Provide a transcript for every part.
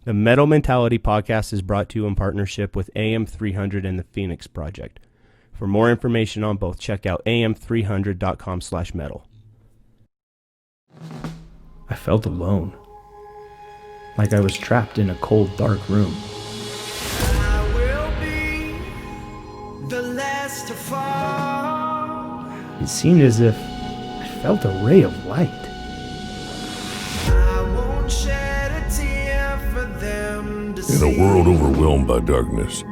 The Metal Mentality podcast is brought to you in partnership with AM300 and the Phoenix Project. For more information on both, check out am300.com/metal. I felt alone, like I was trapped in a cold, dark room. I will be the last to fall. It seemed as if I felt a ray of light. I won't shed a tear for them to In see. a world overwhelmed by darkness,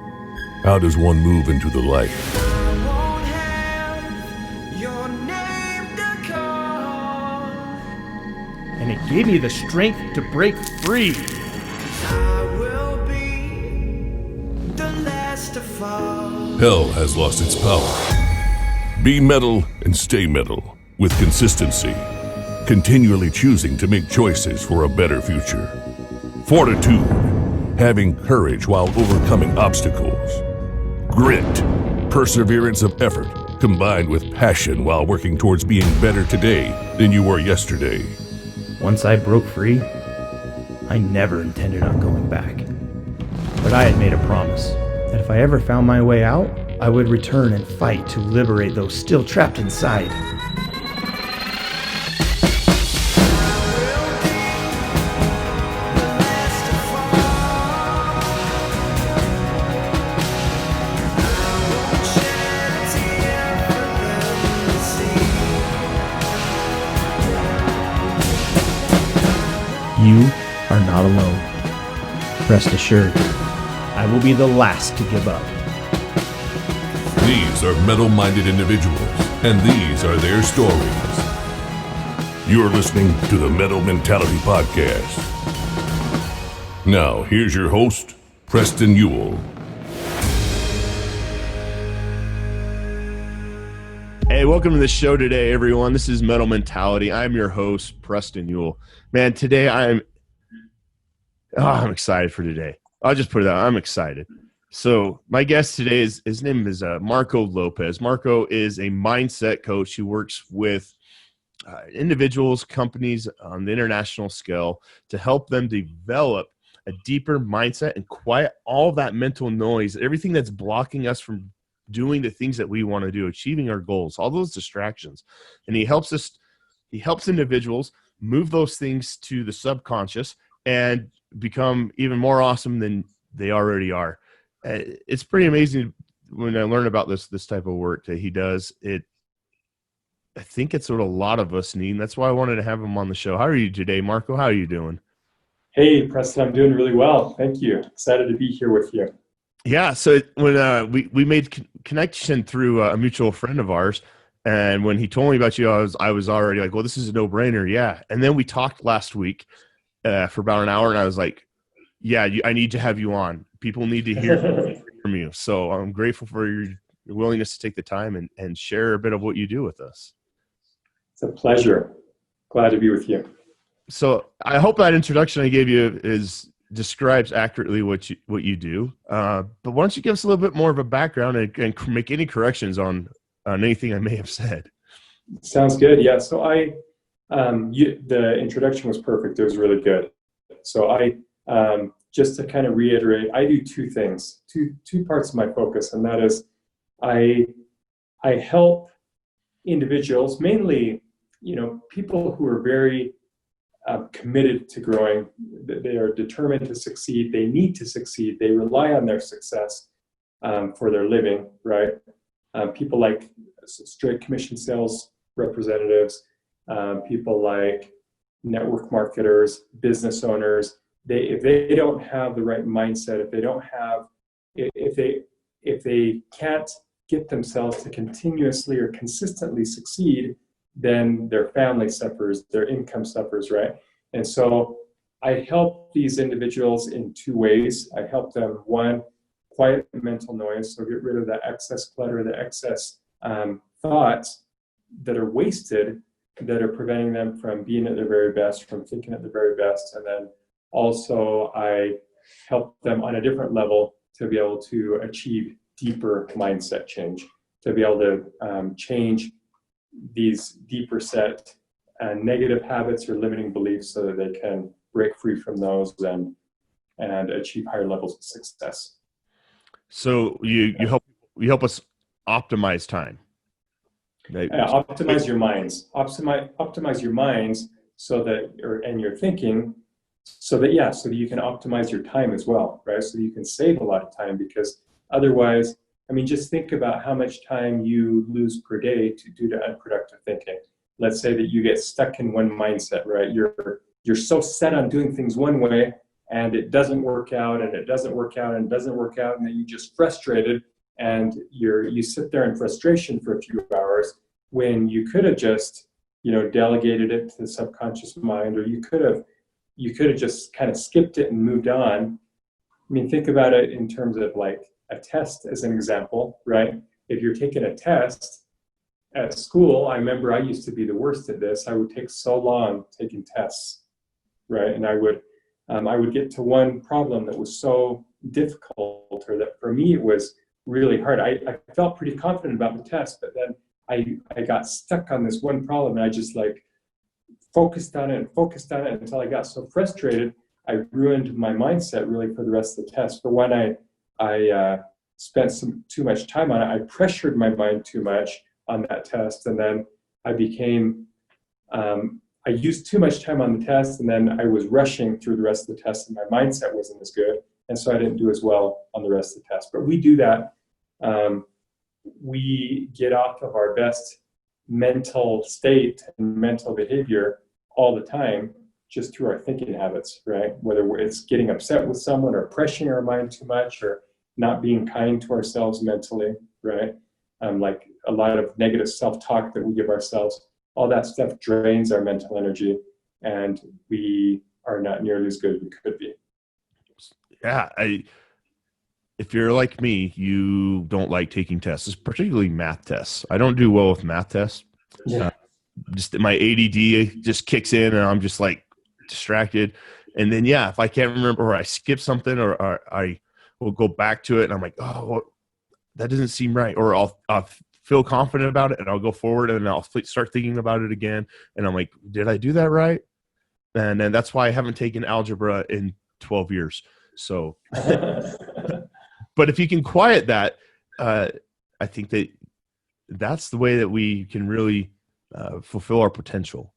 how does one move into the light? I won't have your name to call. And it gave me the strength to break free. I will be the last to fall. Hell has lost its power. Be metal and stay metal with consistency, continually choosing to make choices for a better future. Fortitude, having courage while overcoming obstacles. Grit, perseverance of effort combined with passion while working towards being better today than you were yesterday. Once I broke free, I never intended on going back. But I had made a promise that if I ever found my way out, I would return and fight to liberate those still trapped inside. You are not alone. Rest assured, I will be the last to give up. These are metal-minded individuals, and these are their stories. You're listening to the Metal Mentality Podcast. Now, here's your host, Preston Ewell. Hey, welcome to the show today, everyone. This is Metal Mentality. I'm your host, Preston Ewell. Man, today I'm excited for today. I'll just put it out. I'm excited. So my guest today his name is Marco Lopez. Marco is a mindset coach who works with individuals, companies on the international scale to help them develop a deeper mindset and quiet all that mental noise, everything that's blocking us from doing the things that we want to do, achieving our goals, all those distractions. And he helps individuals move those things to the subconscious and become even more awesome than they already are. It's pretty amazing when I learn about this type of work that he does. I think it's what a lot of us need. And that's why I wanted to have him on the show. How are you today, Marco? How are you doing? Hey, Preston, I'm doing really well. Thank you. Excited to be here with you. Yeah. So when we made connection through a mutual friend of ours, and when he told me about you, I was already like, well, this is a no-brainer. Yeah. And then we talked last week for about an hour, and I was like, yeah, I need to have you on. People need to hear from you. So I'm grateful for your willingness to take the time and share a bit of what you do with us. It's a pleasure. Glad to be with you. So I hope that introduction I gave you describes accurately what you do. But why don't you give us a little bit more of a background and make any corrections on anything I may have said. Sounds good. Yeah. So the introduction was perfect. It was really good. So just to kind of reiterate, I do two things, two parts of my focus, and that is I help individuals, mainly, people who are very committed to growing. They are determined to succeed. They need to succeed. They rely on their success for their living, right? People like straight commission sales representatives, people like network marketers, business owners. If they don't have the right mindset, if they can't get themselves to continuously or consistently succeed, then their family suffers, their income suffers, right? And so I help these individuals in two ways. I help them, one, quiet mental noise, so get rid of the excess clutter, the excess thoughts that are wasted, that are preventing them from being at their very best, from thinking at their very best. And then also I help them on a different level to be able to achieve deeper mindset change, to be able to change these deeper set negative habits or limiting beliefs so that they can break free from those and and achieve higher levels of success. So you help us optimize time. Optimize your minds. Optimize your minds so that, and your thinking, so that you can optimize your time as well, right? So you can save a lot of time, because otherwise, I mean, just think about how much time you lose per day due to unproductive thinking. Let's say that you get stuck in one mindset, right? You're so set on doing things one way, and it doesn't work out, and it doesn't work out, and it doesn't work out, and then you're just frustrated, and you sit there in frustration for a few hours, when you could have just, delegated it to the subconscious mind, or you could have just kind of skipped it and moved on. I mean, think about it in terms of like a test as an example, right? If you're taking a test at school, I remember I used to be the worst at this. I would take so long taking tests, right? And I would get to one problem that was so difficult, or that for me it was really hard. I felt pretty confident about the test, but then I got stuck on this one problem, and I just like focused on it until I got so frustrated, I ruined my mindset really for the rest of the test. But when I spent too much time on it, I pressured my mind too much on that test, and then I became, I used too much time on the test, and then I was rushing through the rest of the test, and my mindset wasn't as good, and so I didn't do as well on the rest of the test. But we do that. We get off of our best mental state and mental behavior all the time just through our thinking habits, right? Whether it's getting upset with someone, or pressuring our mind too much, or not being kind to ourselves mentally, right? Like a lot of negative self-talk that we give ourselves, all that stuff drains our mental energy, and we are not nearly as good as we could be. Yeah, if you're like me, you don't like taking tests, particularly math tests. I don't do well with math tests. Yeah. Just my ADD just kicks in, and I'm just like distracted. And then, if I can't remember, or I skip something, or I will go back to it, and I'm like, oh, well, that doesn't seem right. Or I'll feel confident about it, and I'll go forward, and I'll start thinking about it again. And I'm like, did I do that right? And then that's why I haven't taken algebra in 12 years. So, but if you can quiet that, I think that's the way that we can really fulfill our potential,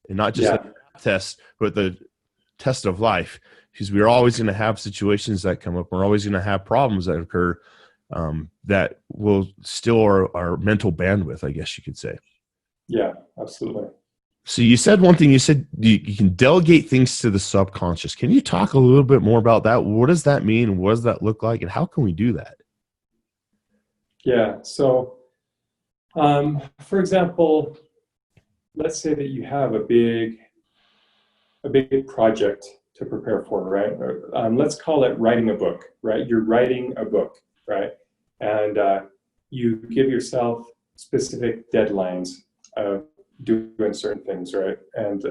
and not just the test, but the test of life, because we're always going to have situations that come up. We're always going to have problems that occur that will still our mental bandwidth, I guess you could say. Yeah, absolutely. So you said one thing. You said you can delegate things to the subconscious. Can you talk a little bit more about that? What does that mean? What does that look like? And how can we do that? Yeah. So, for example, let's say that you have a big project to prepare for, right? Let's call it writing a book, right? You're writing a book, right? And you give yourself specific deadlines of doing certain things, right? And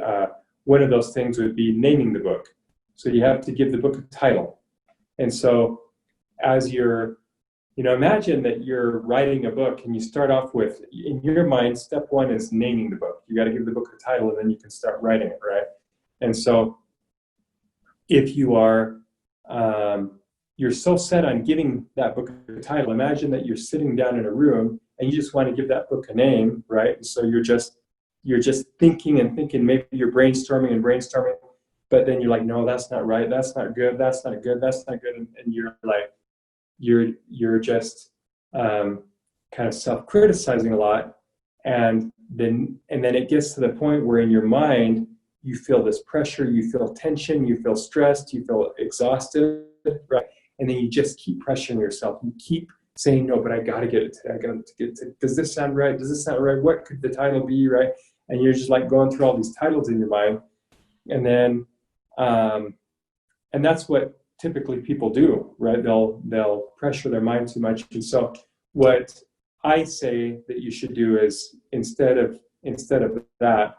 one of those things would be naming the book. So you have to give the book a title. And so as you're, imagine that you're writing a book, and you start off with, in your mind, step one is naming the book. You got to give the book a title, and then you can start writing it, right? And so if you are, you're so set on giving that book a title, imagine that you're sitting down in a room and you just want to give that book a name, right? And so you're just thinking and thinking, maybe you're brainstorming, but then you're like, no, that's not right. That's not good. That's not good. That's not good. And you're like, you're just kind of self-criticizing a lot. And then it gets to the point where in your mind, you feel this pressure, you feel tension, you feel stressed, you feel exhausted, right? And then you just keep pressuring yourself. You keep saying, no, but I got to get it today. I got to get it today. Does this sound right? Does this sound right? What could the title be, right? And you're just like going through all these titles in your mind. And then, and that's what typically people do, right? They'll pressure their mind too much. And so what I say that you should do is instead of that,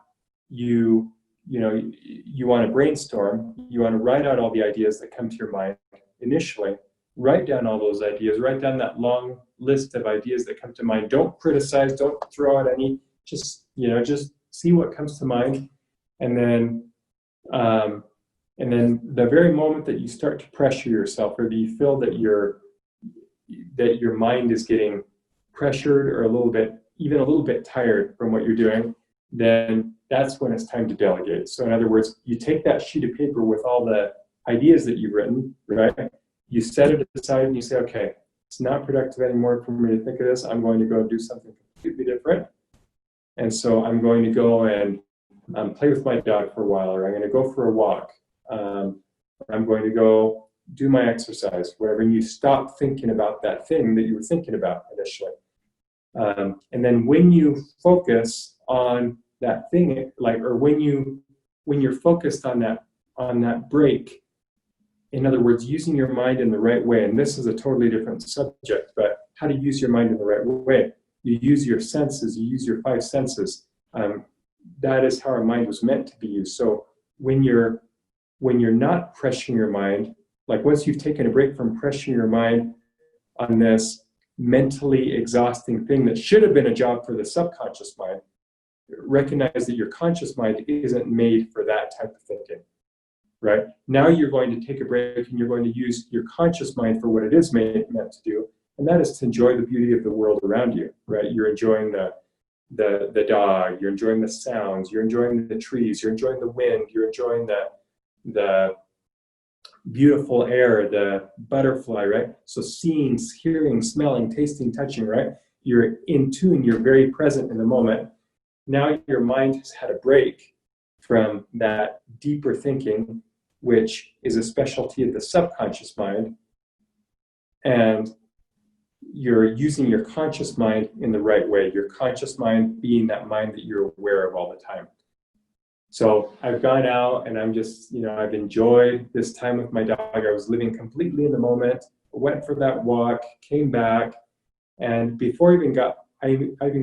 you want to brainstorm, you want to write out all the ideas that come to your mind initially, write down all those ideas, write down that long list of ideas that come to mind. Don't criticize, don't throw out any, just see what comes to mind. And then And then the very moment that you start to pressure yourself, or that you feel that your mind is getting pressured or even a little bit tired from what you're doing, then that's when it's time to delegate. So in other words, you take that sheet of paper with all the ideas that you've written, right? You set it aside and you say, okay, it's not productive anymore for me to think of this. I'm going to go do something completely different. And so I'm going to go and play with my dog for a while, or I'm going to go for a walk. I'm going to go do my exercise, whatever. And you stop thinking about that thing that you were thinking about initially. And then when you focus on that thing, when you're focused on that break, in other words, using your mind in the right way, and this is a totally different subject, but how to use your mind in the right way. You use your senses, you use your 5 senses. That is how our mind was meant to be used. So when you're not pressuring your mind, like once you've taken a break from pressuring your mind on this mentally exhausting thing that should have been a job for the subconscious mind, recognize that your conscious mind isn't made for that type of thinking, right? Now you're going to take a break and you're going to use your conscious mind for what it is meant to do, and that is to enjoy the beauty of the world around you, right? You're enjoying the dog, you're enjoying the sounds, you're enjoying the trees, you're enjoying the wind, you're enjoying the beautiful air, the butterfly, right? So seeing, hearing, smelling, tasting, touching, right? You're in tune, you're very present in the moment. Now your mind has had a break from that deeper thinking, which is a specialty of the subconscious mind, and you're using your conscious mind in the right way, your conscious mind being that mind that you're aware of all the time. So I've gone out and I'm just, I've enjoyed this time with my dog. I was living completely in the moment, went for that walk, came back, and before I even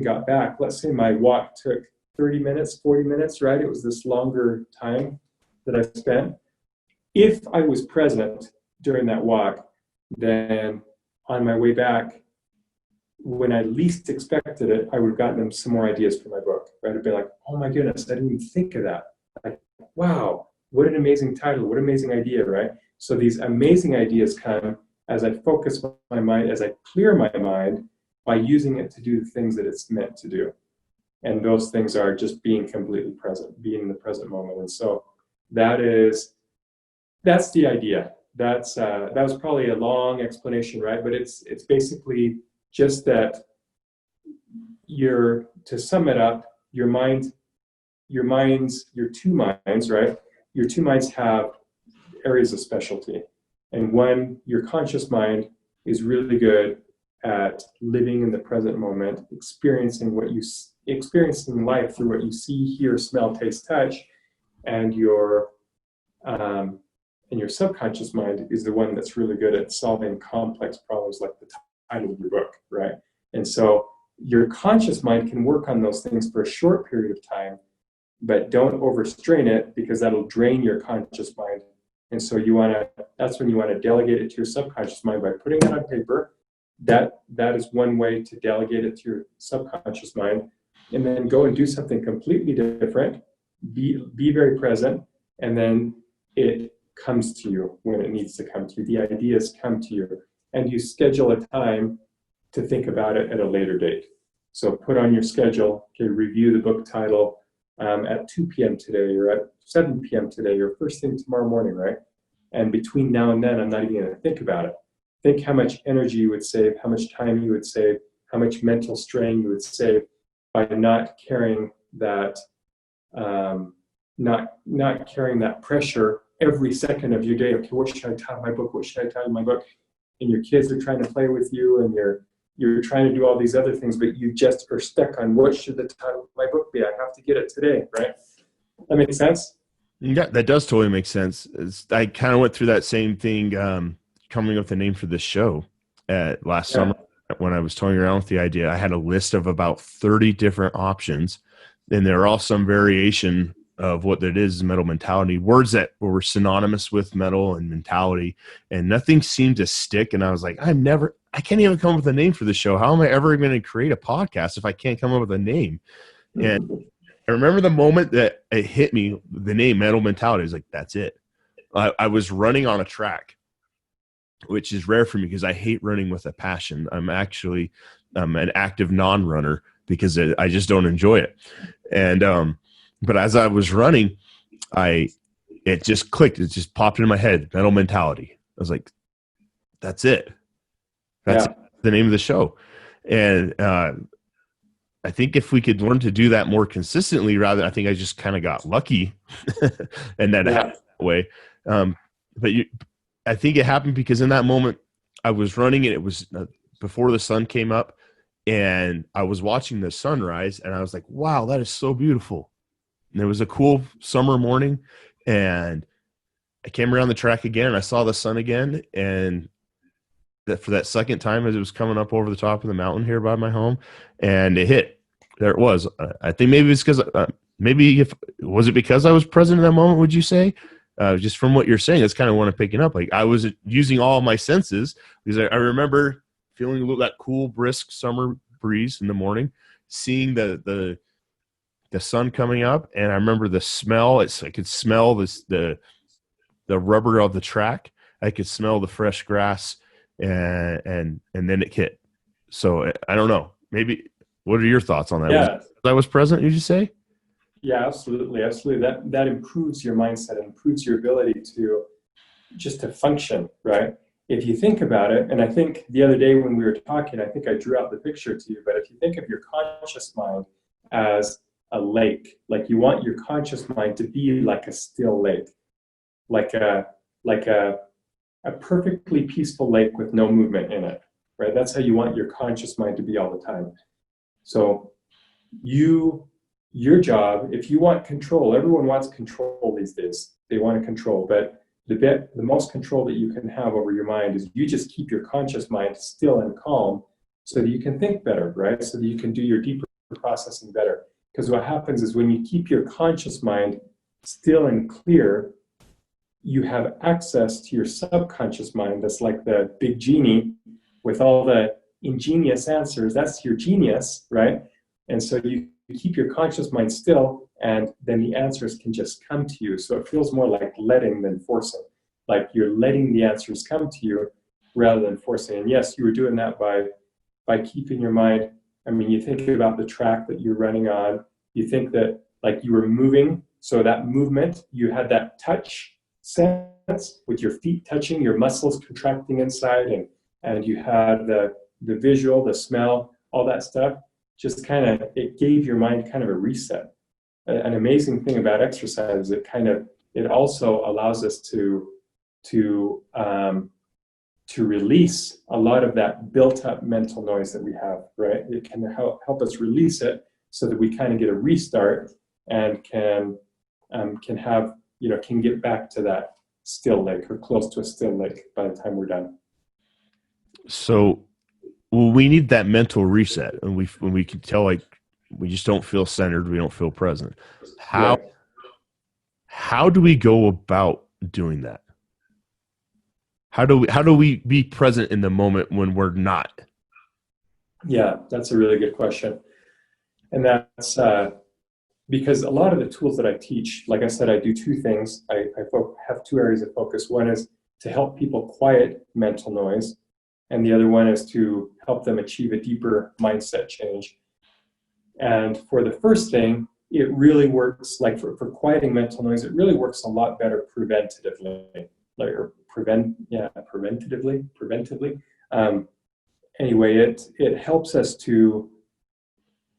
got back, let's say my walk took 30 minutes, 40 minutes, right? It was this longer time that I spent. If I was present during that walk, then on my way back, when I least expected it, I would have gotten them some more ideas for my book, right? I'd be like, oh my goodness, I didn't even think of that. Like, wow, what an amazing title, what an amazing idea, right? So these amazing ideas come as I focus my mind, as I clear my mind by using it to do the things that it's meant to do. And those things are just being completely present, being in the present moment. And so that's the idea. That was probably a long explanation, right? But it's basically just that to sum it up, your two minds, right? Your two minds have areas of specialty. And your conscious mind is really good at living in the present moment, experiencing life through what you see, hear, smell, taste, touch, and your subconscious mind is the one that's really good at solving complex problems like the title of your book, right? And so your conscious mind can work on those things for a short period of time, but don't overstrain it because that'll drain your conscious mind. And so that's when you want to delegate it to your subconscious mind by putting it on paper. That is one way to delegate it to your subconscious mind, and then go and do something completely different. Be very present, and then it comes to you when it needs to come to you. The ideas come to you, and you schedule a time to think about it at a later date. So put on your schedule, okay, review the book title at 2 p.m. today, or at 7 p.m. today, or first thing tomorrow morning, right? And between now and then, I'm not even going to think about it. Think how much energy you would save, how much time you would save, how much mental strain you would save by not carrying that, not carrying that pressure every second of your day. Okay, what should I title my book? What should I title my book? And your kids are trying to play with you, and you're trying to do all these other things, but you just are stuck on what should the title of my book be? I have to get it today, right? That makes sense? Yeah, that does totally make sense. I kind of went through that same thing coming up with a name for this show last summer when I was toying around with the idea. I had a list of about 30 different options, and they're all some variation of what it is metal mentality, words that were synonymous with metal and mentality, and nothing seemed to stick. And I was like, I can't even come up with a name for the show. How am I ever going to create a podcast if I can't come up with a name? And I remember the moment that it hit me, the name Metal Mentality. I was like, that's it. I was running on a track, which is rare for me because I hate running with a passion. I'm actually an active non-runner because I just don't enjoy it. And but as I was running, it just clicked. It just popped into my head. Metal mentality. I was like, that's it. That's the name of the show. And I think if we could learn to do that more consistently, I think I just kind of got lucky, and that happened that way. But I think it happened because in that moment I was running, and it was before the sun came up, and I was watching the sunrise, and I was like, wow, that is so beautiful. And it was a cool summer morning, and I came around the track again, and I saw the sun again, and that for that second time as it was coming up over the top of the mountain here by my home, and it hit. There it was. I think maybe it's because was it because I was present in that moment, would you say? Just from what you're saying, that's kind of what I'm picking up. Like I was using all my senses because I remember feeling a little that cool, brisk summer breeze in the morning, seeing the sun coming up, and I remember the smell. I could smell the rubber of the track. I could smell the fresh grass, and then it hit. So I don't know. Maybe what are your thoughts on that? Yeah, I was present. Did you say? Yeah, absolutely. That improves your mindset, improves your ability to just to function, right? If you think about it, and I think the other day when we were talking, I think I drew out the picture to you, but if you think of your conscious mind as a lake, like you want your conscious mind to be like a still lake, like a perfectly peaceful lake with no movement in it, right? That's how you want your conscious mind to be all the time. So your job, if you want control, everyone wants control these days. They want to control, but the most control that you can have over your mind is you just keep your conscious mind still and calm so that you can think better, right? So that you can do your deeper processing better. Because what happens is when you keep your conscious mind still and clear, you have access to your subconscious mind. That's like the big genie with all the ingenious answers. That's your genius, right? And so you keep your conscious mind still, and then the answers can just come to you. So it feels more like letting than forcing. Like you're letting the answers come to you rather than forcing. And yes, you were doing that by keeping your mind. I mean, you think about the track that you're running on. You think that like you were moving. So that movement, you had that touch sense with your feet touching, your muscles contracting inside, and you had the visual, the smell, all that stuff. Just kind of, it gave your mind kind of a reset. An amazing thing about exercise is it also allows us to release a lot of that built up mental noise that we have, right? It can help us release it so that we kind of get a restart and can have, can get back to that still lake or close to a still lake by the time we're done. So, well, we need that mental reset, and when we can tell like we just don't feel centered, we don't feel present. How do we go about doing that? How do we be present in the moment when we're not? Yeah, that's a really good question, and that's because a lot of the tools that I teach, like I said, I do two things. I have two areas of focus. One is to help people quiet mental noise, and the other one is to help them achieve a deeper mindset change. And for the first thing, it really works, like for quieting mental noise, it really works a lot better preventatively. Preventively. Anyway, it helps us to,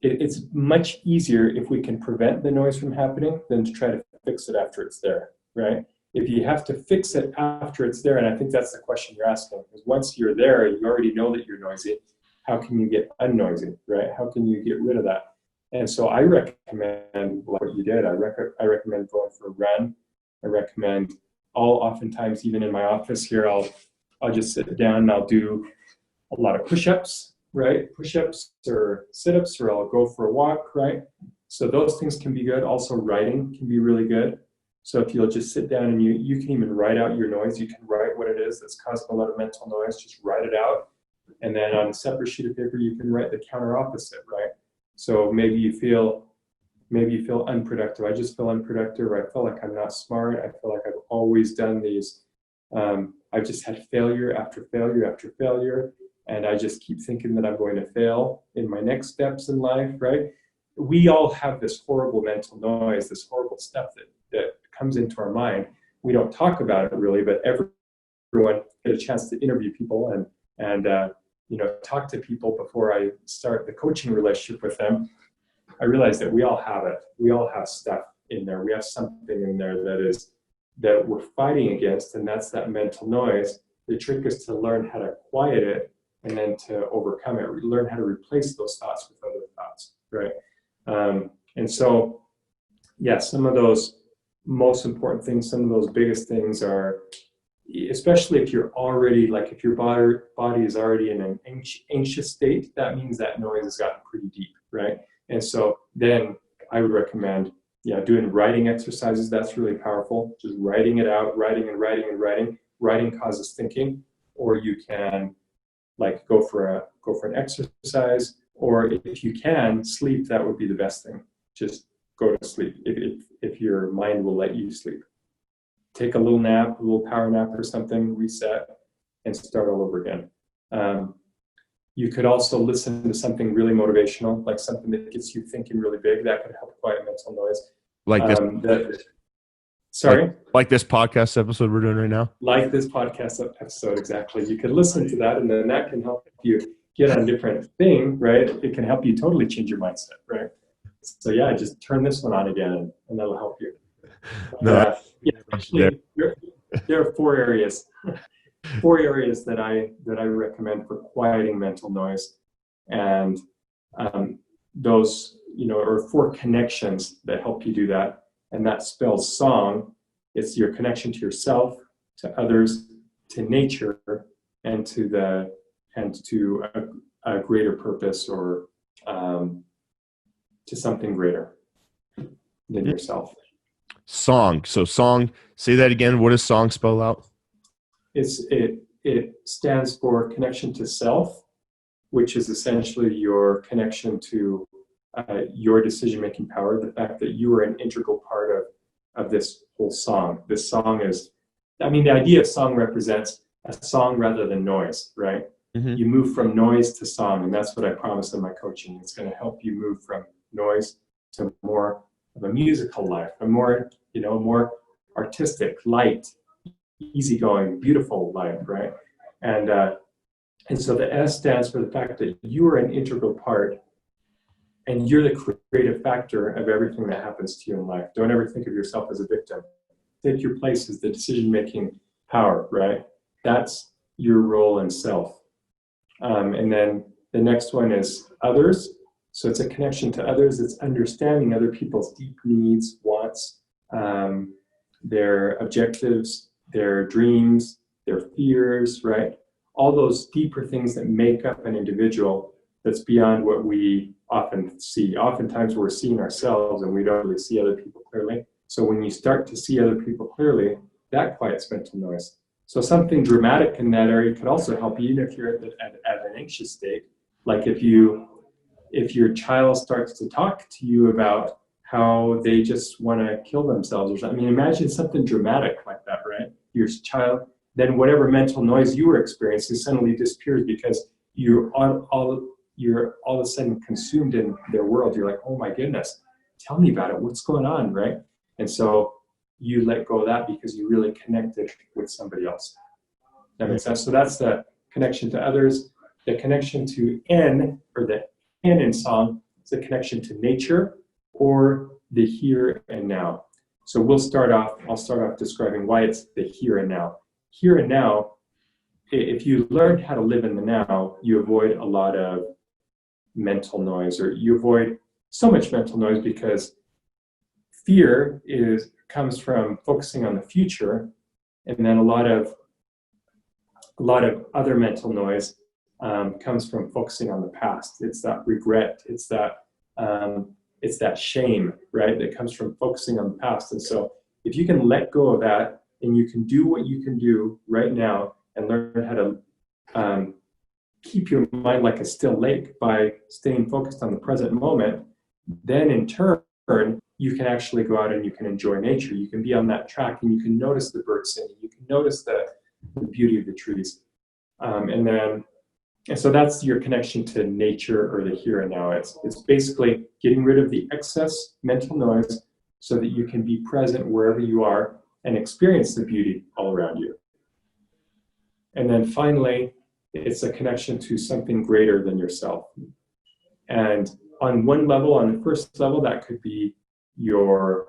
it's much easier if we can prevent the noise from happening than to try to fix it after it's there, right? If you have to fix it after it's there, and I think that's the question you're asking, because once you're there, you already know that you're noisy. How can you get unnoisy, right? How can you get rid of that? And so I recommend what you did. I recommend going for a run. I recommend oftentimes even in my office here, I'll just sit down and I'll do a lot of push-ups, right? Push-ups or sit-ups, or I'll go for a walk, right? So those things can be good. Also writing can be really good. So if you'll just sit down and you can even write out your noise. You can write what it is that's causing a lot of mental noise. Just write it out. And then on a separate sheet of paper, you can write the counter opposite, right? So maybe you feel maybe you feel unproductive. I just feel unproductive, or I feel like I'm not smart. I feel like I've always done these. I've just had failure after failure after failure, and I just keep thinking that I'm going to fail in my next steps in life, right? We all have this horrible mental noise, this horrible stuff that comes into our mind. We don't talk about it really, but everyone get a chance to interview people and talk to people before I start the coaching relationship with them. I realize that we all have it. We all have stuff in there. We have something in there that we're fighting against, and that's that mental noise. The trick is to learn how to quiet it and then to overcome it. Learn how to replace those thoughts with other thoughts, right? And so, yeah, some of those most important things, some of those biggest things are, especially if you're already, like if your body is already in an anxious state, that means that noise has gotten pretty deep, right? And so then I would recommend, doing writing exercises. That's really powerful. Just writing it out, writing and writing and writing. Writing causes thinking. Or you can like go for an exercise, or if you can sleep, that would be the best thing. Just go to sleep if your mind will let you sleep. Take a little nap, a little power nap or something, reset, and start all over again. You could also listen to something really motivational, like something that gets you thinking really big. That could help quiet mental noise. Like this. Sorry? Like this podcast episode we're doing right now? Like this podcast episode, exactly. You could listen to that, and then that can help you get on a different thing, right? It can help you totally change your mindset, right? So yeah, just turn this one on again, and that'll help you. Actually, there are four areas that I recommend for quieting mental noise, and those are four connections that help you do that, and that spells song. It's your connection to yourself, to others, to nature, and to a greater purpose, or to something greater than yourself. Song. So song, say that again. What does song spell out? It stands for connection to self, which is essentially your connection to your decision-making power, the fact that you are an integral part of this whole song. This song is, the idea of song represents a song rather than noise, right? Mm-hmm. You move from noise to song, and that's what I promise in my coaching. It's going to help you move from noise to more of a musical life, a more artistic, light, easygoing, beautiful life, right? And so the S stands for the fact that you are an integral part, and you're the creative factor of everything that happens to you in life. Don't ever think of yourself as a victim. Take your place as the decision-making power, right? That's your role in self. And then the next one is others. So it's a connection to others. It's understanding other people's deep needs, wants, their objectives, their dreams, their fears, right? All those deeper things that make up an individual that's beyond what we often see. Oftentimes we're seeing ourselves and we don't really see other people clearly. So when you start to see other people clearly, that quiets mental noise. So something dramatic in that area could also help you, even if you're at an anxious state. Like if your child starts to talk to you about how they just want to kill themselves or something. Imagine something dramatic like that, right? Your child, then whatever mental noise you were experiencing suddenly disappears because you're all of a sudden consumed in their world. You're like, oh my goodness, tell me about it. What's going on, right? And so you let go of that because you really connected with somebody else. That makes sense. So that's the connection to others. The connection to N, or the N in song, is the connection to nature or the here and now. So I'll start off describing why it's the here and now. Here and now, if you learn how to live in the now, you avoid a lot of mental noise, or you avoid so much mental noise, because fear comes from focusing on the future, and then a lot of other mental noise comes from focusing on the past. It's that regret. It's that shame, right? That comes from focusing on the past. And so if you can let go of that, and you can do what you can do right now, and learn how to keep your mind like a still lake by staying focused on the present moment, then in turn, you can actually go out and you can enjoy nature. You can be on that track and you can notice the birds singing. You can notice the beauty of the trees. And so that's your connection to nature or the here and now. It's basically getting rid of the excess mental noise so that you can be present wherever you are and experience the beauty all around you. And then finally, it's a connection to something greater than yourself. And on one level, on the first level, that could be a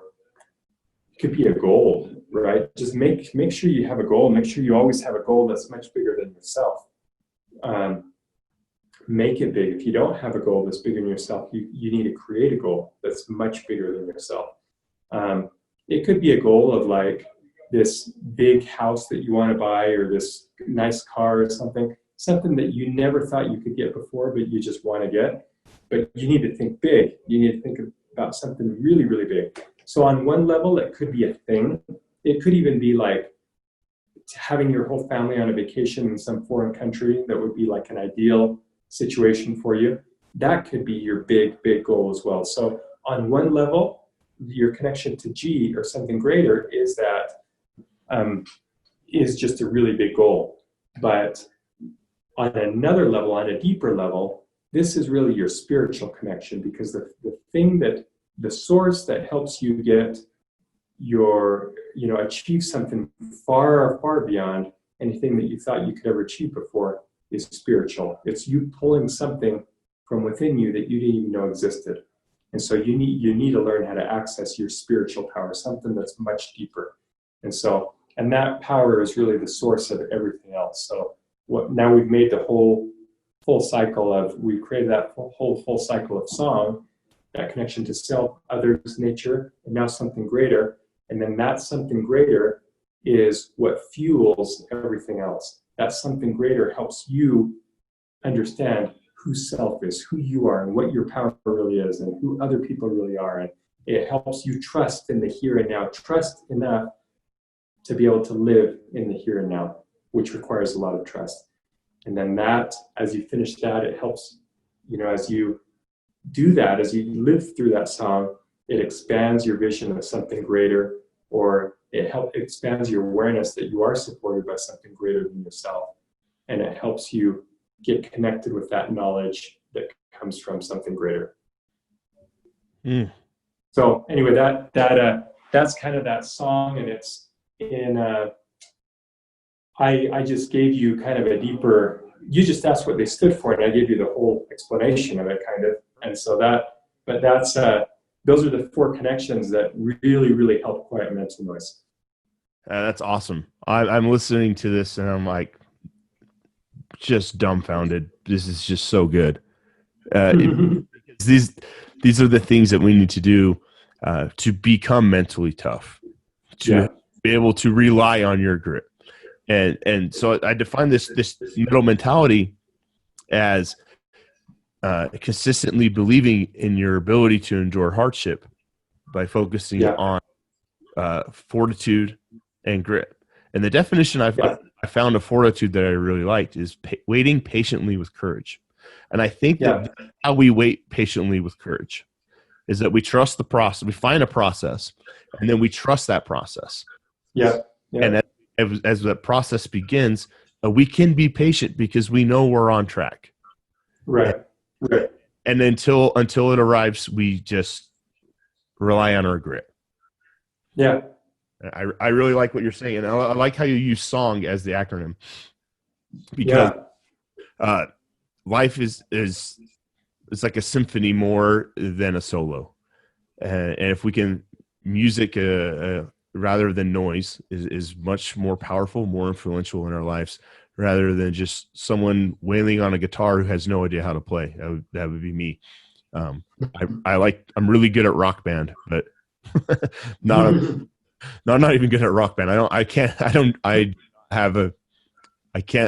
goal, right? Just make sure you have a goal. Make sure you always have a goal that's much bigger than yourself. Make it big. If you don't have a goal that's bigger than yourself, you need to create a goal that's much bigger than yourself. It could be a goal of like this big house that you want to buy, or this nice car, or something that you never thought you could get before, but you just want to get. But you need to think big. You need to think about something really, really big. So on one level, it could be a thing. It could even be like having your whole family on a vacation in some foreign country. That would be like an ideal situation for you. That could be your big, big goal as well. So on one level, your connection to G or something greater is just a really big goal. But on another level, on a deeper level, this is really your spiritual connection, because the thing that the source that helps you get achieve something far, far beyond anything that you thought you could ever achieve before is spiritual. It's you pulling something from within you that you didn't even know existed. And so you need to learn how to access your spiritual power, something that's much deeper. And that power is really the source of everything else. So now we've made the whole full cycle we've created that whole full cycle of song, that connection to self, others, nature, and now something greater. And then that something greater is what fuels everything else. That something greater helps you understand who self is, who you are, and what your power really is, and who other people really are. And it helps you trust in the here and now, trust enough to be able to live in the here and now, which requires a lot of trust. And then that, as you finish that, it helps, as you do that, as you live through that song, it expands your vision of something greater, or it expands your awareness that you are supported by something greater than yourself. And it helps you get connected with that knowledge that comes from something greater. So anyway, that's kind of that song, and it's in I just gave you kind of a deeper, you just asked what they stood for, and I gave you the whole explanation of it, kind of. And so those are the four connections that really, really help quiet mental noise. That's awesome. I'm listening to this and I'm like just dumbfounded. This is just so good. These are the things that we need to do to become mentally tough, to be able to rely on your grit. And so I define this middle mentality as consistently believing in your ability to endure hardship by focusing on fortitude and grit. And the definition I found of fortitude that I really liked is waiting patiently with courage. And I think that how we wait patiently with courage is that we trust the process. We find a process, and then we trust that process. And as that process begins, we can be patient because we know we're on track. Right. And until it arrives, we just rely on our grit. Yeah. I really like what you're saying, and I like how you use song as the acronym, because life is it's like a symphony more than a solo, and if we can music rather than noise is much more powerful, more influential in our lives, rather than just someone wailing on a guitar who has no idea how to play. That would be me. I'm really good at Rock Band, but not even good at Rock Band. I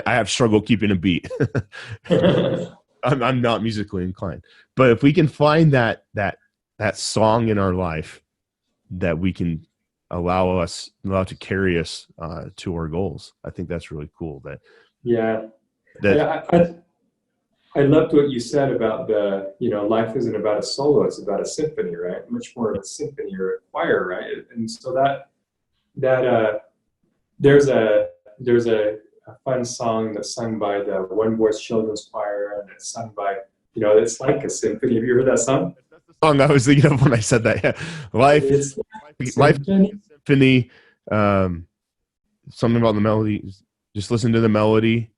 have struggle keeping a beat. I'm not musically inclined. But if we can find that song in our life that we can allow to carry us to our goals, I think that's really cool. I loved what you said about life isn't about a solo, it's about a symphony, right? Much more of a symphony or a choir, right? And so there's a fun song that's sung by the One Voice Children's Choir, and it's sung by, it's like a symphony. Have you heard that song? That's the song I was thinking of when I said that. Yeah, life, It's like a life, symphony. symphony. Something about the melody. Just listen to the melody.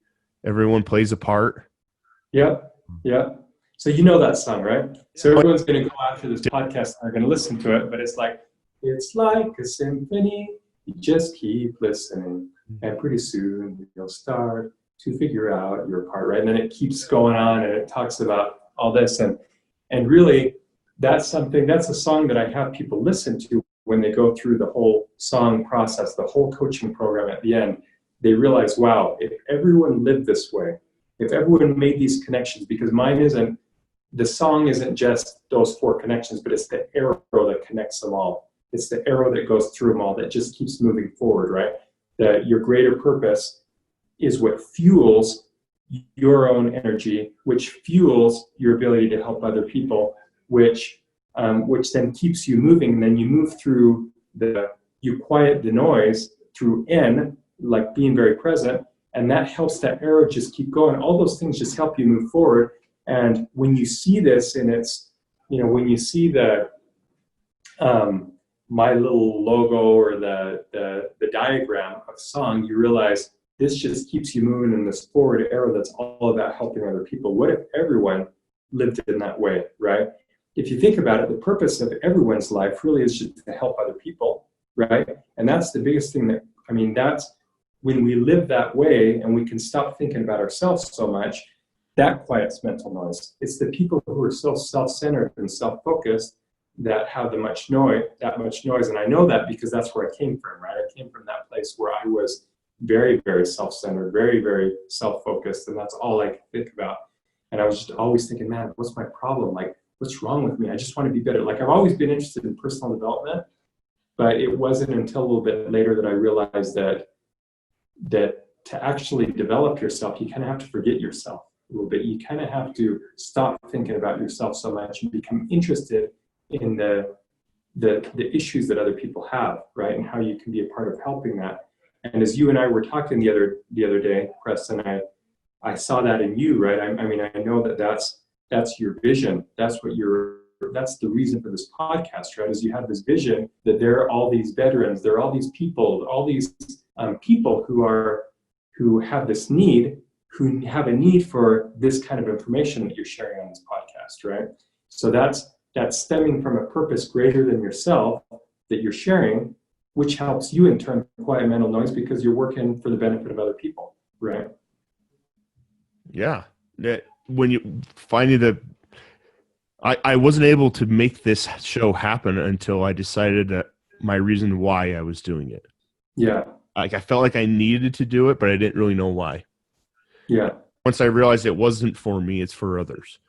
Everyone plays a part. Yep, yep. So you know that song, right? So everyone's going to go after this podcast and they're going to listen to it, but it's like a symphony. You just keep listening, and pretty soon you'll start to figure out your part, right? And then it keeps going on, and it talks about all this, and really, that's a song that I have people listen to when they go through the whole song process, the whole coaching program at the end. They realize, wow, if everyone lived this way, if everyone made these connections, because the song isn't just those four connections, but it's the arrow that connects them all. It's the arrow that goes through them all that just keeps moving forward, right? That your greater purpose is what fuels your own energy, which fuels your ability to help other people, which then keeps you moving. And then you move through you quiet the noise through N, like being very present, and that helps that arrow just keep going. All those things just help you move forward. And when you see this, and when you see my little logo or the diagram of song, you realize this just keeps you moving in this forward arrow that's all about helping other people. What if everyone lived in that way, right? If you think about it, the purpose of everyone's life really is just to help other people, right? And that's the biggest thing that's when we live that way and we can stop thinking about ourselves so much, that quiets mental noise. It's the people who are so self-centered and self-focused that have that much noise. And I know that because that's where I came from, right? I came from that place where I was very, very self-centered, very, very self-focused, and that's all I could think about. And I was just always thinking, man, what's my problem? Like, what's wrong with me? I just want to be better. Like, I've always been interested in personal development, but it wasn't until a little bit later that I realized that to actually develop yourself, you kind of have to forget yourself a little bit. You kind of have to stop thinking about yourself so much and become interested in the issues that other people have, right? And how you can be a part of helping that. And as you and I were talking the other day, Preston, I saw that in you, right? I know that's your vision. That's the reason for this podcast, right? Is you have this vision that there are all these veterans, there are all these people, people who have this need, who have a need for this kind of information that you're sharing on this podcast, right? So that's stemming from a purpose greater than yourself that you're sharing, which helps you in turn quiet mental noise because you're working for the benefit of other people, right? Yeah. When you finding I wasn't able to make this show happen until I decided that my reason why I was doing it. Yeah. Like, I felt like I needed to do it, but I didn't really know why. Yeah. Once I realized it wasn't for me, it's for others.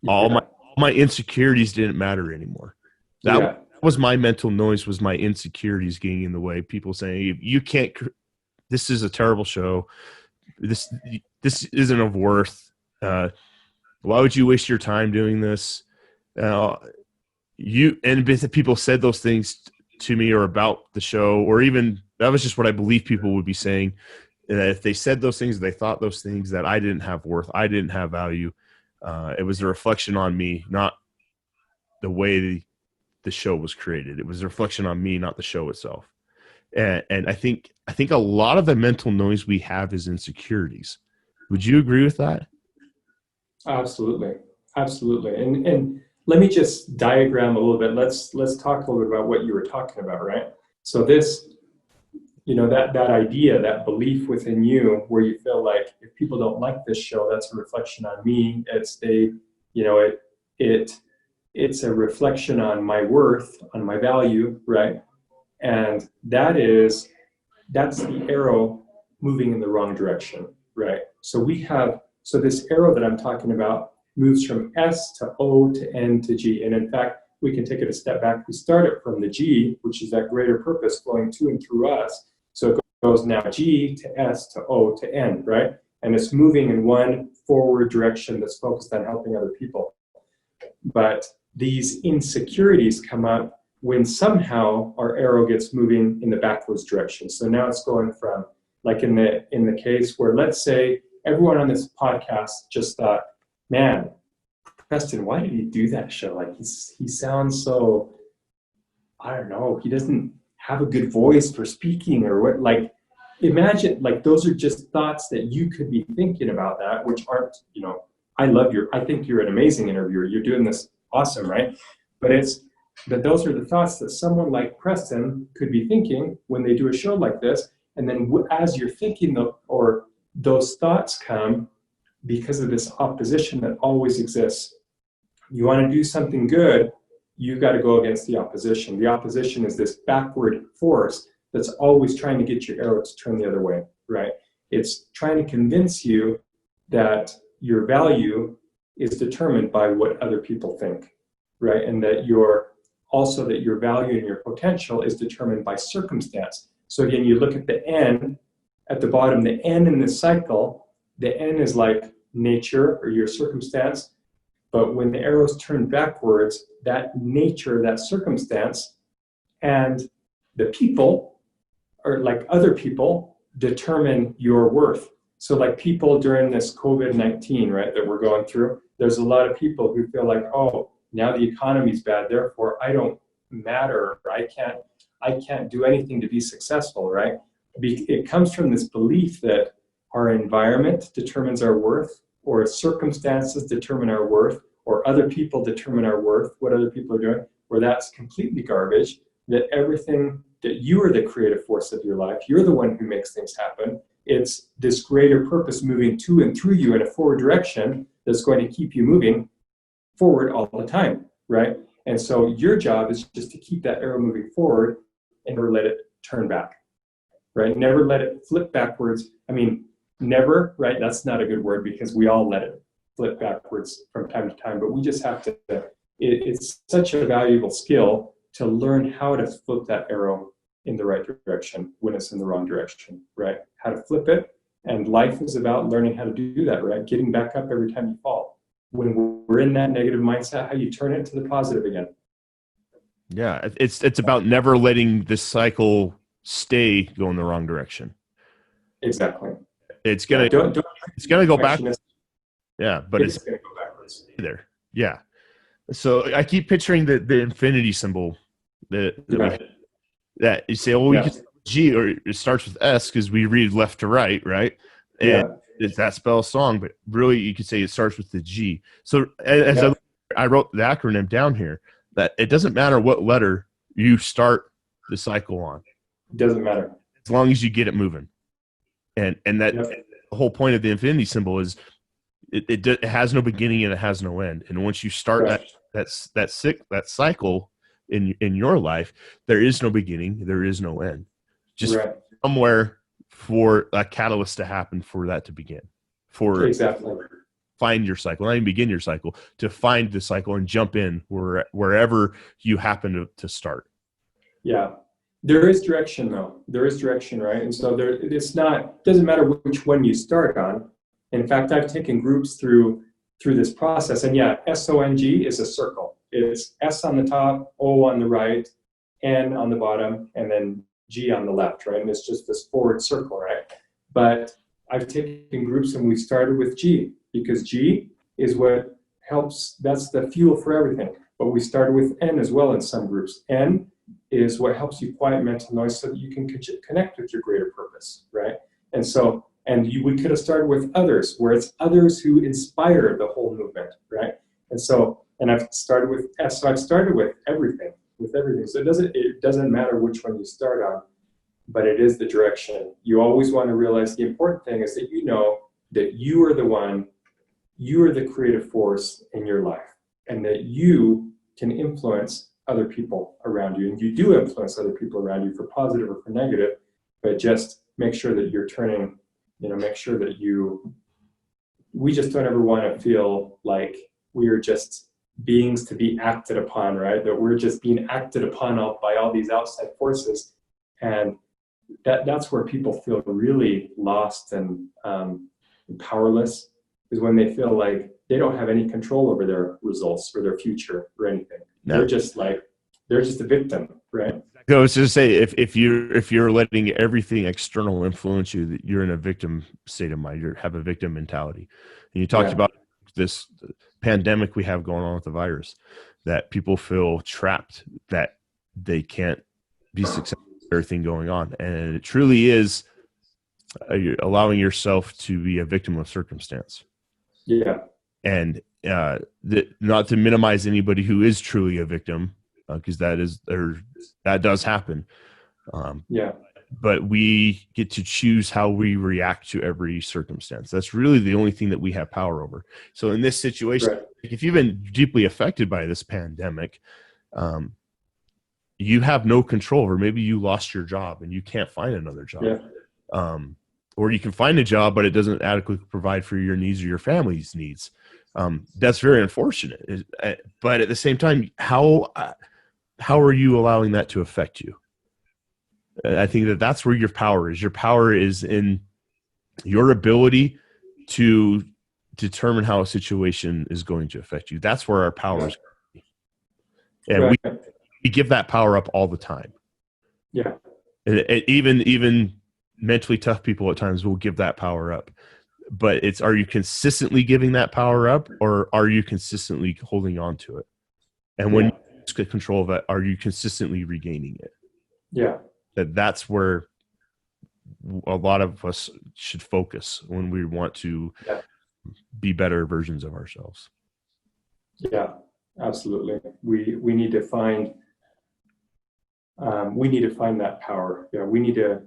Yeah. All my insecurities didn't matter anymore. That was my mental noise, was my insecurities getting in the way. People saying, you can't, this is a terrible show. This isn't of worth. Why would you waste your time doing this? People said those things to me or about the show, or even that was just what I believe people would be saying. That if they said those things, they thought those things, that I didn't have worth, I didn't have value. It was a reflection on me, not the way the show was created. It was a reflection on me, not the show itself. And I think a lot of the mental noise we have is insecurities. Would you agree with that? Absolutely. And let me just diagram a little bit. Let's talk a little bit about what you were talking about, right? So this, that idea, that belief within you, where you feel like if people don't like this show, that's a reflection on me. It's a reflection on my worth, on my value, right? And that's the arrow moving in the wrong direction, right? So this arrow that I'm talking about moves from S to O to N to G. And in fact, we can take it a step back. We start it from the G, which is that greater purpose flowing to and through us. So it goes now G to S to O to N, right? and it's moving in one forward direction that's focused on helping other people. But these insecurities come up when somehow our arrow gets moving in the backwards direction. So now it's going from, like in the case where, let's say everyone on this podcast just thought, man, Preston, why did he do that show? Like he sounds so, I don't know, he doesn't have a good voice for speaking or what. Like, imagine, like, those are just thoughts that you could be thinking about that, which aren't, you know, I think you're an amazing interviewer. You're doing this awesome, right? But those are the thoughts that someone like Preston could be thinking when they do a show like this. And then as you're thinking, or those thoughts come because of this opposition that always exists. You want to do something good, you've got to go against the opposition. The opposition is this backward force that's always trying to get your arrow to turn the other way, right? It's trying to convince you that your value is determined by what other people think, right? And that your value and your potential is determined by circumstance. So again, you look at the N at the bottom, the N in this cycle, the N is like nature or your circumstance. But when the arrows turn backwards, that nature, that circumstance, and the people, or like other people, determine your worth. So like people during this COVID-19, right, that we're going through, there's a lot of people who feel like, oh, now the economy's bad, therefore I don't matter, or I can't do anything to be successful, right? It comes from this belief that our environment determines our worth, or circumstances determine our worth, or other people determine our worth, what other people are doing, where that's completely garbage, that everything, that you are the creative force of your life, you're the one who makes things happen. It's this greater purpose moving to and through you in a forward direction that's going to keep you moving forward all the time, right? And so your job is just to keep that arrow moving forward and never let it turn back, right? Never let it flip backwards. I mean, never, right? That's not a good word because we all let it flip backwards from time to time, but we just have to, it's such a valuable skill to learn how to flip that arrow in the right direction when it's in the wrong direction, right? How to flip it. And life is about learning how to do that, right? Getting back up every time you fall. When we're in that negative mindset, how you turn it to the positive again. Yeah, it's about never letting this cycle stay go in the wrong direction. Exactly. It's gonna it's gonna go back. Yeah, but it's gonna go backwards. There. Yeah. So I keep picturing the infinity symbol that you say, oh, we could G, or it starts with S because we read left to right, right? And it's that spell song, but really you could say it starts with the G. So as I wrote the acronym down here, that it doesn't matter what letter you start the cycle on. It doesn't matter. As long as you get it moving. And that the whole point of the infinity symbol is it has no beginning and it has no end. And once you start that cycle in your life, there is no beginning, there is no end. Just somewhere for a catalyst to happen for that to begin. Find your cycle, not even begin your cycle, to find the cycle and jump in wherever you happen to start. Yeah. There is direction though. There is direction, right? And so it doesn't matter which one you start on. In fact, I've taken groups through this process, and SONG is a circle. It's S on the top, O on the right, N on the bottom, and then G on the left, right? And it's just this forward circle, right? But I've taken groups and we started with G because G is what helps, that's the fuel for everything. But we started with N as well in some groups. N is what helps you quiet mental noise so that you can connect with your greater purpose, right? And so, we could have started with others, where it's others who inspire the whole movement, right? And I've started with S, so I've started with everything. So it doesn't matter which one you start on, but it is the direction. You always want to realize the important thing is that you know that you are the one, you are the creative force in your life, and that you can influence other people around you. And you do influence other people around you for positive or for negative, but just make sure that you're turning, make sure that we just don't ever want to feel like we are just beings to be acted upon, right? That we're just being acted upon by all these outside forces. And that's where people feel really lost and powerless is when they feel like they don't have any control over their results or their future or anything. No. They're just a victim, right? I was just say if you're letting everything external influence you, that you're in a victim state of mind. You have a victim mentality. And you talked about this pandemic we have going on with the virus, that people feel trapped, that they can't be successful with everything going on, and it truly is allowing yourself to be a victim of circumstance. Yeah. And not to minimize anybody who is truly a victim, because that does happen. But we get to choose how we react to every circumstance. That's really the only thing that we have power over. So in this situation, if you've been deeply affected by this pandemic, you have no control, or maybe you lost your job and you can't find another job. Or you can find a job, but it doesn't adequately provide for your needs or your family's needs. That's very unfortunate. But at the same time, how are you allowing that to affect you? I think that's where your power is. Your power is in your ability to determine how a situation is going to affect you. That's where our power is. And we give that power up all the time. Yeah. And even mentally tough people at times will give that power up. But are you consistently giving that power up, or are you consistently holding on to it? And when you get control of it, are you consistently regaining it? Yeah. That's where a lot of us should focus when we want to be better versions of ourselves. Yeah, absolutely. We need to find that power. Yeah, we need to,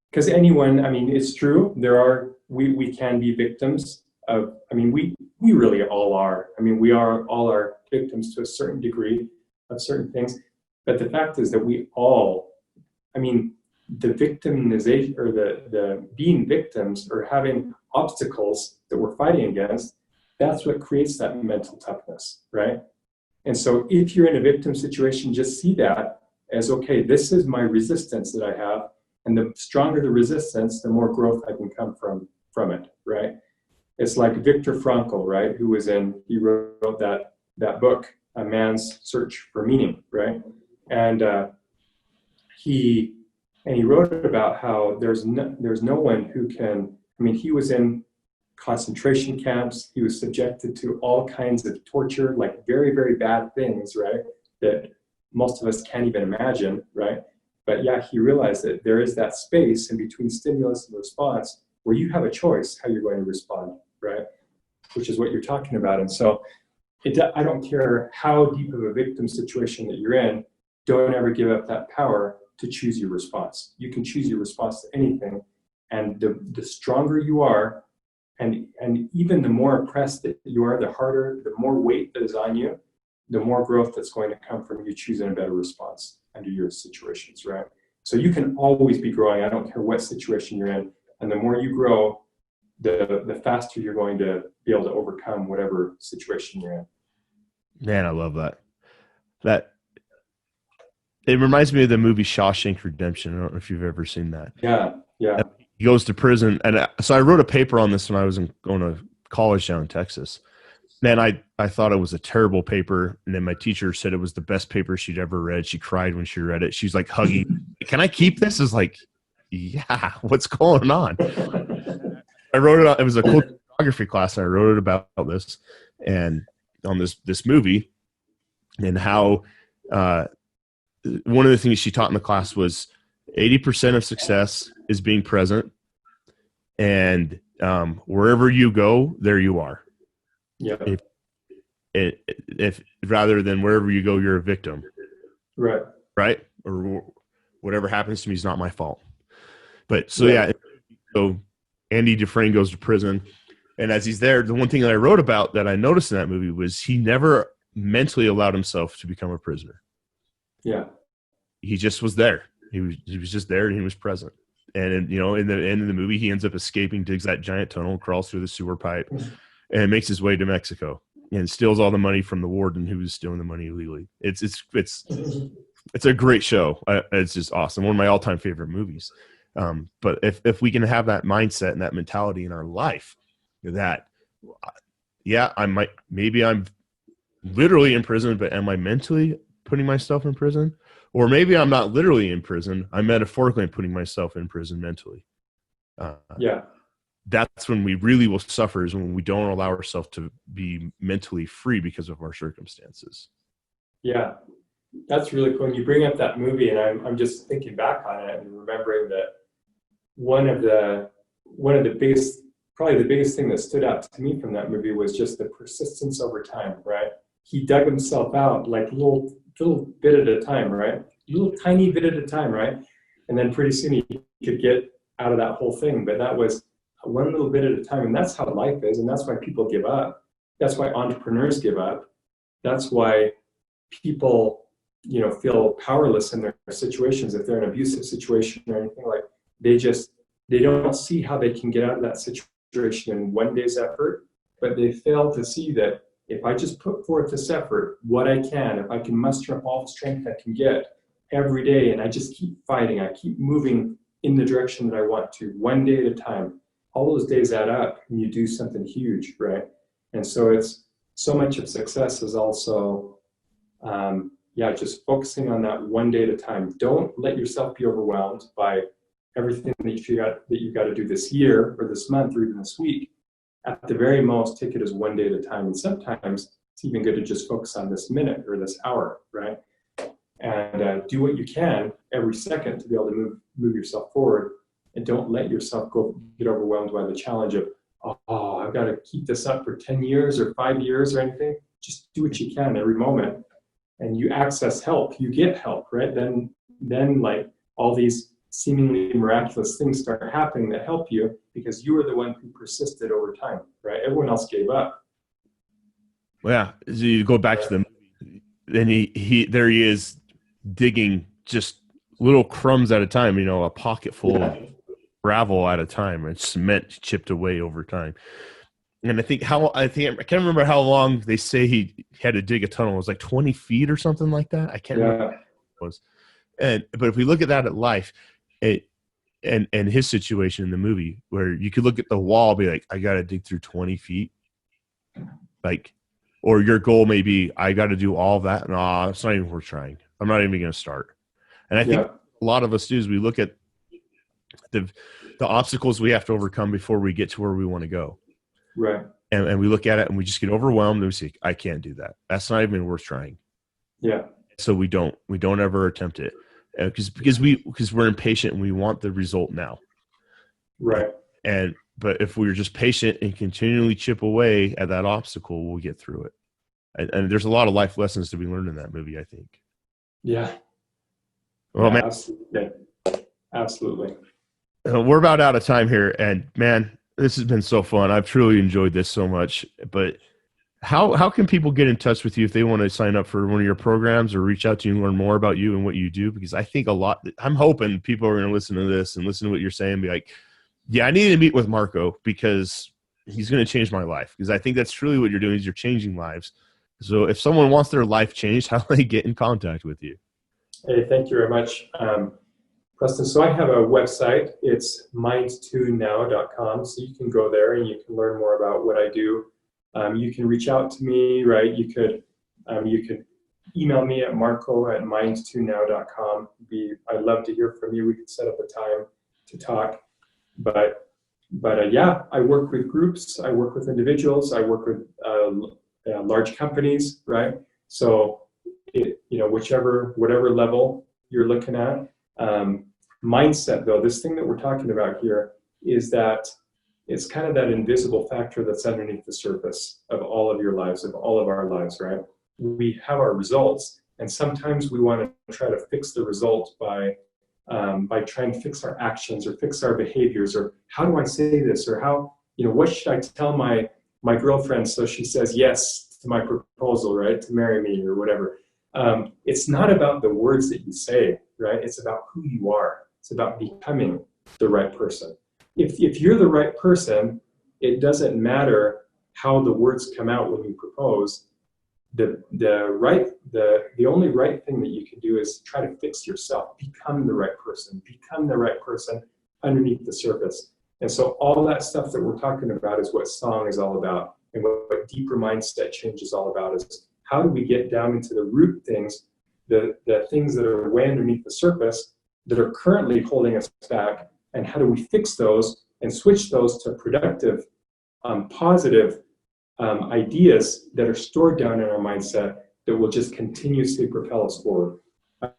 because anyone, I mean, it's true. We can be victims of, I mean, we really all are. I mean, we all are victims to a certain degree of certain things. But the fact is that we all, I mean, the victimization, or the being victims, or having obstacles that we're fighting against, that's what creates that mental toughness, right? And so if you're in a victim situation, just see that as, okay, this is my resistance that I have, and the stronger the resistance, the more growth I can come from it, right? It's like Viktor Frankl, right? He wrote that book, A Man's Search for Meaning, right? And he wrote about how there's no one who can, I mean, he was in concentration camps. He was subjected to all kinds of torture, like very, very bad things, right? That most of us can't even imagine, right? But yeah, he realized that there is that space in between stimulus and response where you have a choice how you're going to respond, right? Which is what you're talking about. And so I don't care how deep of a victim situation that you're in, don't ever give up that power to choose your response. You can choose your response to anything. And the stronger you are, and even the more oppressed that you are, the harder, the more weight that is on you, the more growth that's going to come from you choosing a better response under your situations, right? So you can always be growing. I don't care what situation you're in. And the more you grow, the faster you're going to be able to overcome whatever situation you're in. Man, I love that. It reminds me of the movie Shawshank Redemption. I don't know if you've ever seen that. Yeah. He goes to prison. And so I wrote a paper on this when I was going to college down in Texas. Man, I thought it was a terrible paper. And then my teacher said it was the best paper she'd ever read. She cried when she read it. She's like hugging. Can I keep this? I was like, yeah, what's going on? I wrote it. It was a cool photography class. And I wrote it about this and on this movie, and how one of the things she taught in the class was 80% of success is being present, and wherever you go, there you are. Yeah. If rather than wherever you go, you're a victim. Right. Or whatever happens to me is not my fault. But so Andy Dufresne goes to prison, and as he's there, the one thing that I wrote about that I noticed in that movie was he never mentally allowed himself to become a prisoner. Yeah. He just was there. He was just there, and he was present. And in the end of the movie, he ends up escaping, digs that giant tunnel, crawls through the sewer pipe, and makes his way to Mexico and steals all the money from the warden who was stealing the money illegally. It's a great show. It's just awesome. One of my all-time favorite movies. But if we can have that mindset and that mentality in our life, that, yeah, maybe I'm literally in prison, but am I mentally putting myself in prison? Or maybe I'm not literally in prison, I'm metaphorically putting myself in prison mentally. That's when we really will suffer, is when we don't allow ourselves to be mentally free because of our circumstances. Yeah, that's really cool. And you bring up that movie, and I'm just thinking back on it and remembering that one of the biggest, probably the biggest thing that stood out to me from that movie was just the persistence over time, right? He dug himself out like little bit at a time, right? Little tiny bit at a time, right? And then pretty soon he could get out of that whole thing. But that was one little bit at a time. And that's how life is. And that's why people give up. That's why entrepreneurs give up. That's why people, feel powerless in their situations. If they're in an abusive situation or anything, like they don't see how they can get out of that situation in one day's effort, but they fail to see that if I just put forth this effort, what I can, if I can muster up all the strength I can get every day, and I just keep fighting, I keep moving in the direction that I want to, one day at a time, all those days add up and you do something huge, right? And so it's so much of success is also, just focusing on that one day at a time. Don't let yourself be overwhelmed by everything that you got to do this year or this month or even this week. At the very most, take it as one day at a time. And sometimes it's even good to just focus on this minute or this hour, right? And do what you can every second to be able to move yourself forward. And don't let yourself get overwhelmed by the challenge of, oh, I've got to keep this up for 10 years or 5 years or anything. Just do what you can every moment. And you access help, you get help, right? Then like all these seemingly miraculous things start happening that help you because you were the one who persisted over time, right? Everyone else gave up. Well, yeah, so you go back to the movie, then he is digging just little crumbs at a time, a pocket full of gravel at a time, and cement chipped away over time. And I can't remember how long they say he had to dig a tunnel. It was like 20 feet or something like that. I can't remember what it was. But if we look at that at life, and his situation in the movie, where you could look at the wall, be like, I got to dig through 20 feet, like, or your goal may be, I got to do all that. No, it's not even worth trying. I'm not even going to start. And I think a lot of us do is we look at the obstacles we have to overcome before we get to where we want to go. Right. And we look at it and we just get overwhelmed and we say, I can't do that. That's not even worth trying. Yeah. So we don't ever attempt it because we're impatient and we want the result now. Right. But if we're just patient and continually chip away at that obstacle, we'll get through it. And there's a lot of life lessons to be learned in that movie, I think. Yeah. Well, man, absolutely. We're about out of time here, and man, this has been so fun. I've truly enjoyed this so much. But how can people get in touch with you if they want to sign up for one of your programs or reach out to you and learn more about you and what you do? Because I think I'm hoping people are going to listen to this and listen to what you're saying and be like, yeah, I need to meet with Marco because he's going to change my life. Because I think that's truly what you're doing, is you're changing lives. So if someone wants their life changed, how do they get in contact with you? Hey, thank you very much, Preston. So I have a website. It's mind2now.com. So you can go there and you can learn more about what I do. You can reach out to me, right? You could email me at marco@mind2now.com. I'd love to hear from you. We could set up a time to talk. But yeah, I work with groups. I work with individuals. I work with large companies, right? So whatever level you're looking at. Mindset, though, this thing that we're talking about here is that it's kind of that invisible factor that's underneath the surface of all of your lives, of all of our lives, right? We have our results, and sometimes we want to try to fix the result by trying to fix our actions or fix our behaviors, or how do I say this, or how, what should I tell my girlfriend so she says yes to my proposal, right, to marry me or whatever. It's not about the words that you say, right? It's about who you are. It's about becoming the right person. If you're the right person, it doesn't matter how the words come out when you propose. The only right thing that you can do is try to fix yourself. Become the right person. Become the right person underneath the surface. And so all that stuff that we're talking about is what song is all about, and what deeper mindset change is all about, is how do we get down into the root things, the things that are way underneath the surface that are currently holding us back, and how do we fix those and switch those to productive, positive ideas that are stored down in our mindset that will just continuously propel us forward.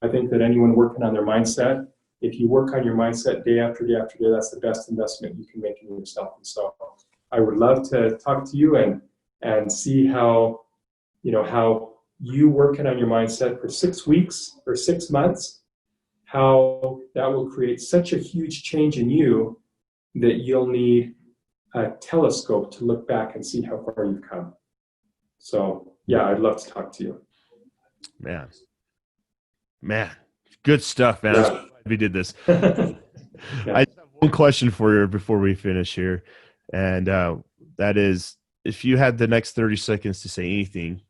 I think that anyone working on their mindset, if you work on your mindset day after day after day, that's the best investment you can make in yourself. And so I would love to talk to you and see how you working on your mindset for 6 weeks or 6 months, how that will create such a huge change in you that you'll need a telescope to look back and see how far you've come. So yeah, I'd love to talk to you. Man, good stuff, man. Yeah. I'm glad we did this. Yeah. I just have one question for you before we finish here, and that is, if you had the next 30 seconds to say anything,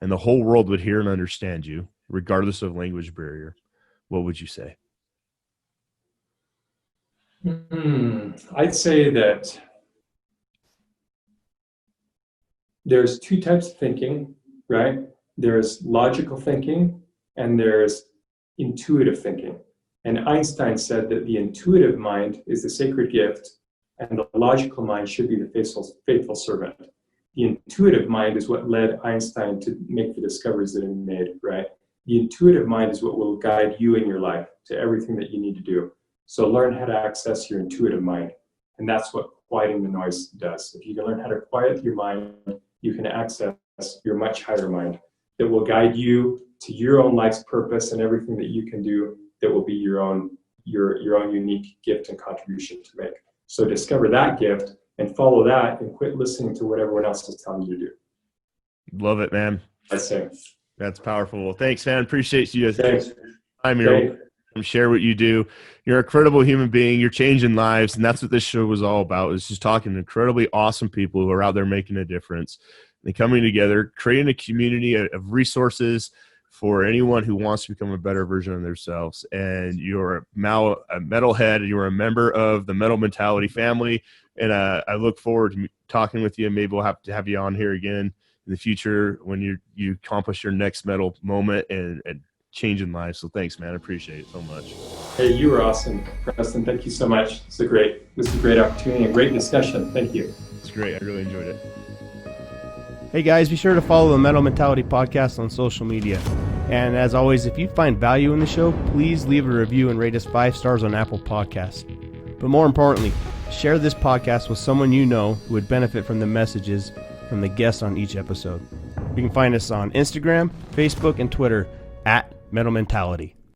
and the whole world would hear and understand you, regardless of language barrier, what would you say? I'd say that there's 2 types of thinking, right? There's logical thinking and there's intuitive thinking. And Einstein said that the intuitive mind is the sacred gift and the logical mind should be the faithful servant. The intuitive mind is what led Einstein to make the discoveries that he made, right? The intuitive mind is what will guide you in your life to everything that you need to do. So learn how to access your intuitive mind. And that's what quieting the noise does. If you can learn how to quiet your mind, you can access your much higher mind that will guide you to your own life's purpose and everything that you can do that will be your own unique gift and contribution to make. So discover that gift and follow that and quit listening to what everyone else is telling you to do. Love it, man. I say. That's powerful. Well, thanks, man. Appreciate you. Thanks. I'm here. Share what you do. You're an incredible human being. You're changing lives, and that's what this show was all about. It's just talking to incredibly awesome people who are out there making a difference and coming together, creating a community of resources for anyone who wants to become a better version of themselves. And you're a metalhead. You're a member of the Metal Mentality family, and I look forward to talking with you. Maybe we'll have to have you on here again in the future when you accomplish your next metal moment and changing lives. So thanks, man. I appreciate it so much. Hey, you were awesome, Preston. Thank you so much. This is a great opportunity and great discussion. Thank you. It's great. I really enjoyed it. Hey guys, be sure to follow the Metal Mentality Podcast on social media. And as always, if you find value in the show, please leave a review and rate us 5 stars on Apple Podcasts. But more importantly, share this podcast with someone you know who would benefit from the messages from the guests on each episode. You can find us on Instagram, Facebook, and Twitter @Metal Mentality.